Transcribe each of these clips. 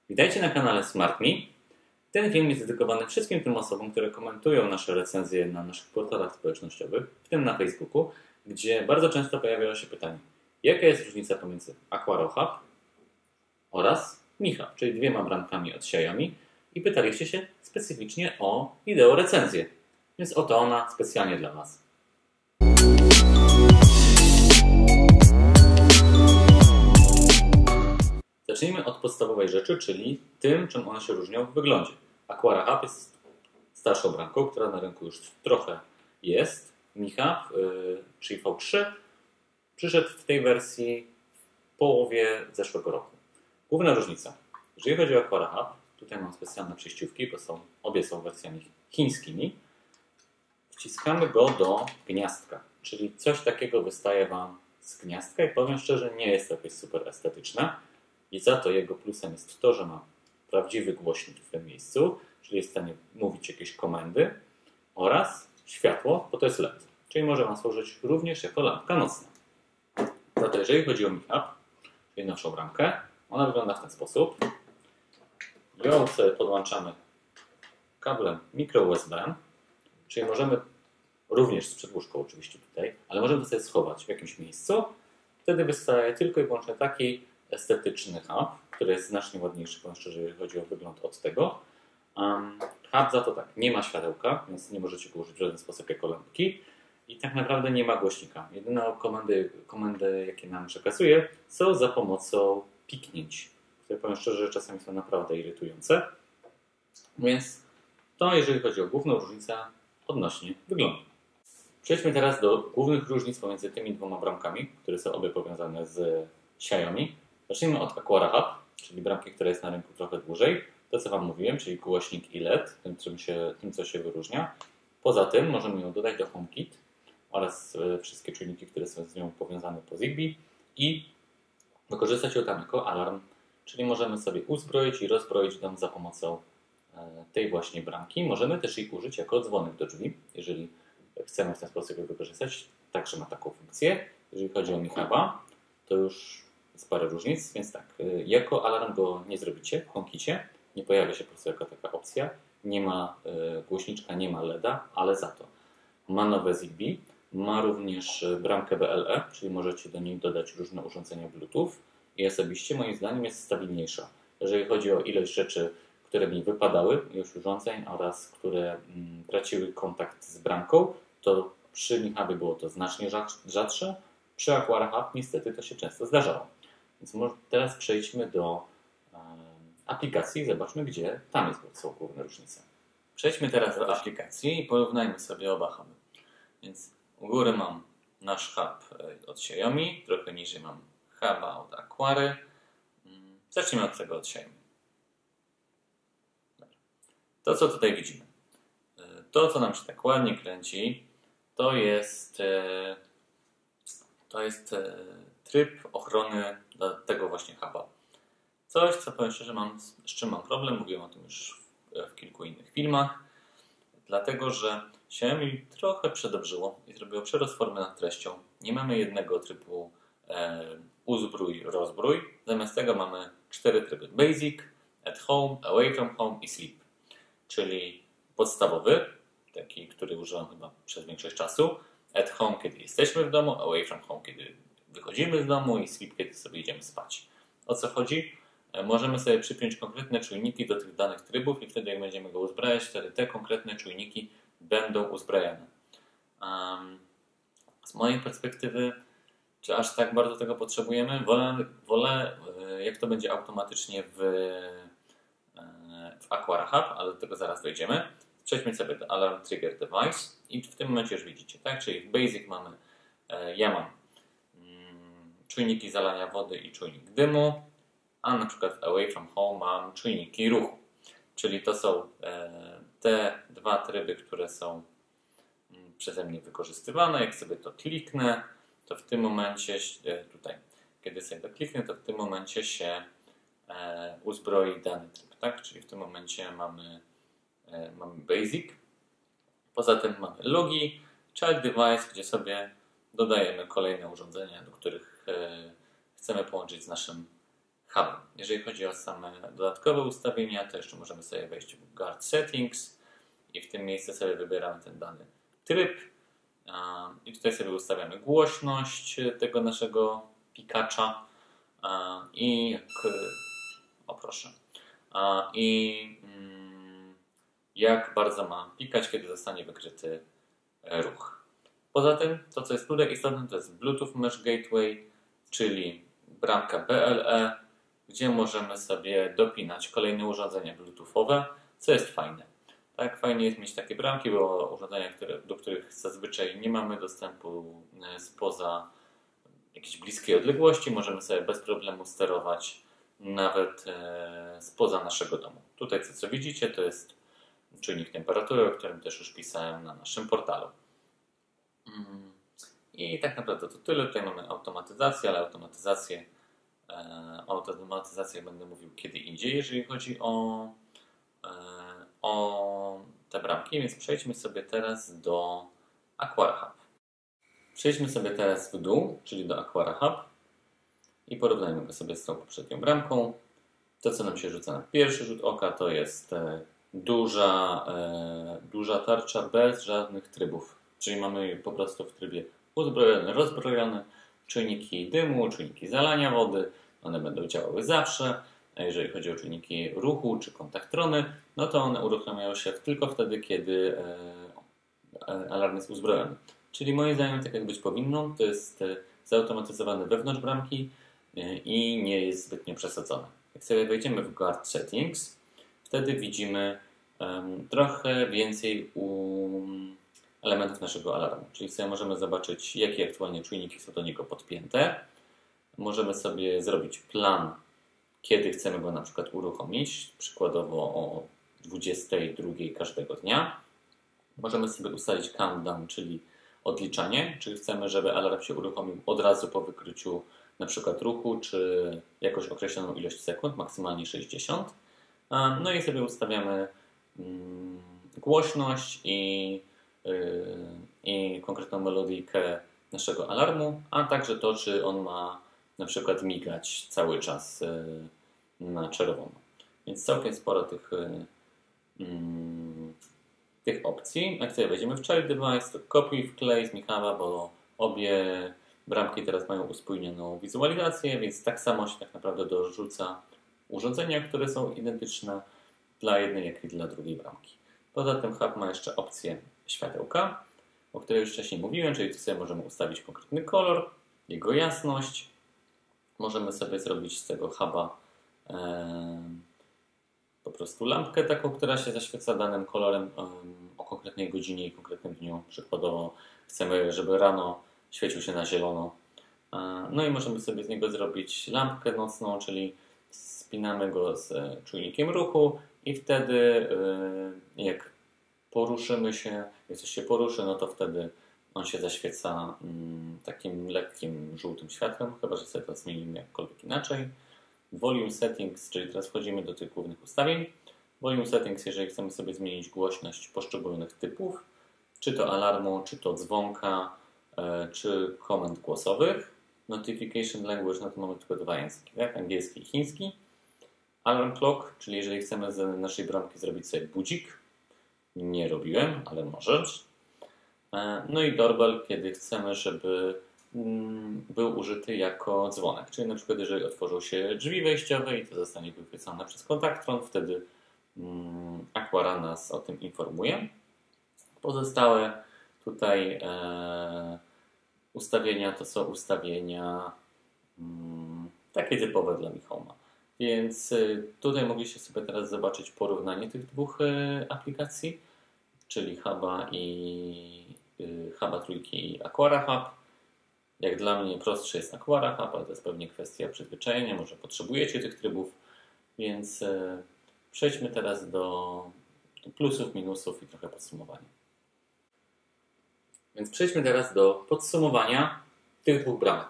Witajcie na kanale SmartMe. Ten film jest dedykowany wszystkim tym osobom, które komentują nasze recenzje na naszych portalach społecznościowych, w tym na Facebooku, gdzie bardzo często pojawiają się pytania, jaka jest różnica pomiędzy Aquarohub oraz Micha, czyli dwiema bramkami od Xiaomi, i pytaliście się specyficznie o wideo recenzję. Więc oto ona specjalnie dla Was. Zacznijmy od podstawowej rzeczy, czyli tym, czym one się różnią w wyglądzie. Aquarohub jest starszą bramką, która na rynku już trochę jest. Micha, czyli V3, przyszedł w tej wersji w połowie zeszłego roku. Główna różnica. Jeżeli chodzi o Aquarohub, tutaj mam specjalne przejściówki, bo obie są wersjami chińskimi. Wciskamy go do gniazdka, czyli coś takiego wystaje Wam z gniazdka i powiem szczerze, nie jest to jakieś super estetyczne. I za to jego plusem jest to, że ma prawdziwy głośnik w tym miejscu, czyli jest w stanie mówić jakieś komendy, oraz światło, bo to jest LED, czyli może Wam służyć również jako lampka nocna. Za to jeżeli chodzi o Micha, czyli naszą bramkę, ona wygląda w ten sposób. Ją sobie podłączamy kablem micro USB, czyli możemy również z przedłużką oczywiście tutaj, ale możemy to sobie schować w jakimś miejscu. Wtedy wystaje tylko i wyłącznie taki estetyczny hub, który jest znacznie ładniejszy, powiem szczerze, jeżeli chodzi o wygląd od tego. Hub za to tak, nie ma światełka, więc nie możecie go użyć w żaden sposób jako lampki i tak naprawdę nie ma głośnika. Jedyne komendy jakie nam przekazuje, są za pomocą piknięć, które powiem szczerze, że czasami są naprawdę irytujące. Więc to jeżeli chodzi o główną różnicę odnośnie wyglądu. Przejdźmy teraz do głównych różnic pomiędzy tymi dwoma bramkami, które są obie powiązane z Xiaomi. Zacznijmy od Aquarohub, czyli bramki, która jest na rynku trochę dłużej. To, co Wam mówiłem, czyli głośnik i LED, tym co się wyróżnia. Poza tym możemy ją dodać do HomeKit oraz wszystkie czujniki, które są z nią powiązane po Zigbee i wykorzystać ją tam jako alarm, czyli możemy sobie uzbroić i rozbroić dom za pomocą tej właśnie bramki. Możemy też jej użyć jako dzwonek do drzwi, jeżeli chcemy w ten sposób ją wykorzystać. Także ma taką funkcję. Jeżeli chodzi o Micha, to już jest parę różnic, więc tak, jako alarm go nie zrobicie w HomeKicie, nie pojawia się po prostu jako taka opcja, nie ma głośniczka, nie ma LEDa, ale za to ma nowe Zigbee, ma również bramkę BLE, czyli możecie do niej dodać różne urządzenia Bluetooth i osobiście moim zdaniem jest stabilniejsza. Jeżeli chodzi o ilość rzeczy, które mi wypadały, ilość urządzeń oraz które traciły kontakt z bramką, to przy Michabie było to znacznie rzadsze, przy Aquarohub niestety to się często zdarzało. Więc teraz przejdźmy do aplikacji i zobaczmy, gdzie tam są główne różnice. Przejdźmy teraz do aplikacji i porównajmy sobie oba huby. Więc u góry mam nasz hub od Xiaomi, trochę niżej mam huba od Aquary. Zacznijmy od tego od Xiaomi. To, co tutaj widzimy. To, co nam się tak ładnie kręci, to jest tryb ochrony dla tego właśnie huba. Coś, co powiem szczerze, z czym mam problem, mówiłem o tym już w kilku innych filmach, dlatego, że Xiaomi trochę przedobrzyło i zrobiło przerost formy nad treścią. Nie mamy jednego trybu uzbrój, rozbrój, zamiast tego mamy 4 tryby: Basic, At Home, Away from Home i Sleep. Czyli podstawowy, taki, który używam chyba przez większość czasu, At Home, kiedy jesteśmy w domu, Away from Home, kiedy wychodzimy z domu i Sleep, kiedy sobie idziemy spać. O co chodzi? Możemy sobie przypiąć konkretne czujniki do tych danych trybów i wtedy jak będziemy go uzbrajać, wtedy te konkretne czujniki będą uzbrajane. Z mojej perspektywy, czy aż tak bardzo tego potrzebujemy? Wolę jak to będzie automatycznie w Aquarohub, ale do tego zaraz dojdziemy. Przejdźmy sobie do Alarm Trigger Device i w tym momencie już widzicie, tak? Czyli w Basic mamy, ja mam czujniki zalania wody i czujnik dymu, a na przykład w Away from Home mam czujniki ruchu. Czyli to są te dwa tryby, które są przeze mnie wykorzystywane. Jak sobie to kliknę, to w tym momencie tutaj, kiedy sobie to kliknę, to w tym momencie się uzbroi dany tryb, tak? Czyli w tym momencie mamy Basic. Poza tym mamy logi, Child Device, gdzie sobie dodajemy kolejne urządzenia, do których chcemy połączyć z naszym hubem. Jeżeli chodzi o same dodatkowe ustawienia, to jeszcze możemy sobie wejść w Guard Settings i w tym miejscu sobie wybieramy ten dany tryb i tutaj sobie ustawiamy głośność tego naszego pikacza i proszę. Jak bardzo ma pikać, kiedy zostanie wykryty ruch. Poza tym, to co jest tutaj istotne, to jest Bluetooth Mesh Gateway, czyli bramka BLE, gdzie możemy sobie dopinać kolejne urządzenia bluetoothowe, co jest fajne. Tak, fajnie jest mieć takie bramki, bo urządzenia, do których zazwyczaj nie mamy dostępu spoza jakiejś bliskiej odległości, możemy sobie bez problemu sterować nawet spoza naszego domu. Tutaj co widzicie, to jest czujnik temperatury, o którym też już pisałem na naszym portalu. I tak naprawdę to tyle. Tutaj mamy automatyzację, ale o automatyzację będę mówił kiedy indziej, jeżeli chodzi o te bramki, więc przejdźmy sobie teraz do Aquara Hub. Przejdźmy sobie teraz w dół, czyli do Aquara Hub i porównajmy go sobie z tą poprzednią bramką. To, co nam się rzuca na pierwszy rzut oka, to jest duża tarcza bez żadnych trybów. Czyli mamy po prostu w trybie uzbrojony, rozbrojony, czujniki dymu, czujniki zalania wody, one będą działały zawsze. A jeżeli chodzi o czujniki ruchu czy kontaktrony, no to one uruchamiają się tylko wtedy, kiedy alarm jest uzbrojony. Czyli moim zdaniem tak jak być powinno, to jest zautomatyzowane wewnątrz bramki i nie jest zbytnio przesadzone. Jak sobie wejdziemy w Guard Settings, wtedy widzimy trochę więcej elementów naszego alarmu. Czyli sobie możemy zobaczyć, jakie aktualnie czujniki są do niego podpięte. Możemy sobie zrobić plan, kiedy chcemy go na przykład uruchomić, przykładowo o 22 każdego dnia. Możemy sobie ustalić countdown, czyli odliczanie, czy chcemy, żeby alarm się uruchomił od razu po wykryciu na przykład ruchu, czy jakąś określoną ilość sekund, maksymalnie 60. No i sobie ustawiamy głośność i konkretną melodyjkę naszego alarmu, a także to, czy on ma na przykład migać cały czas na czerwono. Więc całkiem sporo tych opcji. Jak sobie wejdziemy w Child Device, to kopiuj, wklej z Michała, bo obie bramki teraz mają uspójnioną wizualizację, więc tak samo się tak naprawdę dorzuca urządzenia, które są identyczne dla jednej, jak i dla drugiej bramki. Poza tym hub ma jeszcze opcję światełka, o której już wcześniej mówiłem, czyli tu sobie możemy ustawić konkretny kolor, jego jasność. Możemy sobie zrobić z tego huba po prostu lampkę taką, która się zaświeca danym kolorem o konkretnej godzinie i konkretnym dniu. Przykładowo chcemy, żeby rano świecił się na zielono. No i możemy sobie z niego zrobić lampkę nocną, czyli spinamy go z czujnikiem ruchu i wtedy jak poruszymy się, jak coś się poruszy, no to wtedy on się zaświeca takim lekkim żółtym światłem, chyba że sobie to zmienimy jakkolwiek inaczej. Volume Settings, czyli teraz wchodzimy do tych głównych ustawień. Volume Settings, jeżeli chcemy sobie zmienić głośność poszczególnych typów, czy to alarmu, czy to dzwonka, czy komend głosowych. Notification Language, no to mamy tylko dwa języki, tak? Angielski i chiński. Alarm Clock, czyli jeżeli chcemy z naszej bramki zrobić sobie budzik, nie robiłem, ale możesz. No i doorbell, kiedy chcemy, żeby był użyty jako dzwonek. Czyli na przykład jeżeli otworzą się drzwi wejściowe i to zostanie wychwycone przez kontaktron, wtedy Aquara nas o tym informuje. Pozostałe tutaj ustawienia to są ustawienia takie typowe dla Mi Home'a. Więc tutaj mogliście sobie teraz zobaczyć porównanie tych dwóch aplikacji, czyli Huba trójki i Aquara Hub. Jak dla mnie prostszy jest Aquara Hub, ale to jest pewnie kwestia przyzwyczajenia, może potrzebujecie tych trybów, więc przejdźmy teraz do plusów, minusów i trochę podsumowania. Więc przejdźmy teraz do podsumowania tych dwóch bramek.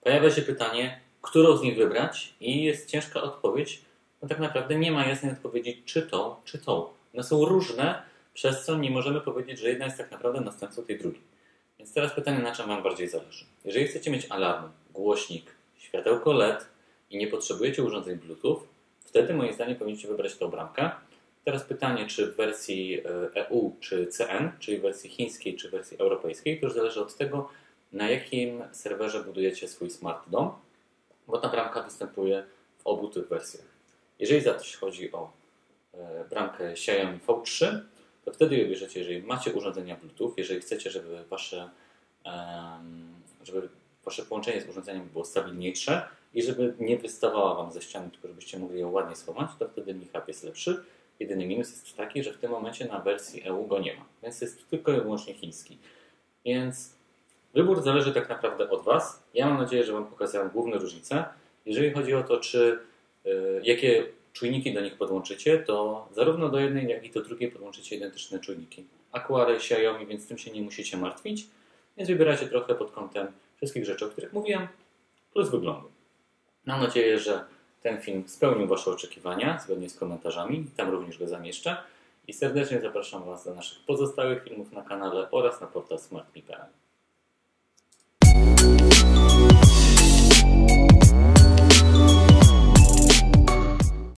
Pojawia się pytanie, którą z nich wybrać i jest ciężka odpowiedź, bo tak naprawdę nie ma jasnej odpowiedzi, czy to, czy to. One są różne, przez co nie możemy powiedzieć, że jedna jest tak naprawdę następcą tej drugiej. Więc teraz pytanie, na czym Wam bardziej zależy. Jeżeli chcecie mieć alarm, głośnik, światełko LED i nie potrzebujecie urządzeń Bluetooth, wtedy moim zdaniem powinniście wybrać tę bramkę. Teraz pytanie, czy w wersji EU, czy CN, czyli w wersji chińskiej, czy w wersji europejskiej, to już zależy od tego, na jakim serwerze budujecie swój smart dom, bo ta bramka występuje w obu tych wersjach. Jeżeli zaś chodzi o bramkę Xiaomi V3, to wtedy ją bierzecie, jeżeli macie urządzenia Bluetooth, jeżeli chcecie, żeby wasze połączenie z urządzeniem było stabilniejsze i żeby nie wystawała Wam ze ściany, tylko żebyście mogli ją ładnie schować, to wtedy Mi Hub jest lepszy. Jedyny minus jest taki, że w tym momencie na wersji EU go nie ma, więc jest tylko i wyłącznie chiński. Więc wybór zależy tak naprawdę od Was. Ja mam nadzieję, że Wam pokazałem główne różnice. Jeżeli chodzi o to, jakie czujniki do nich podłączycie, to zarówno do jednej, jak i do drugiej podłączycie identyczne czujniki. Aquary, Xiaomi, więc tym się nie musicie martwić. Więc wybieracie trochę pod kątem wszystkich rzeczy, o których mówiłem, plus wyglądu. Mam nadzieję, że ten film spełnił Wasze oczekiwania, zgodnie z komentarzami. Tam również go zamieszczę. I serdecznie zapraszam Was do naszych pozostałych filmów na kanale oraz na portal smartme.pl.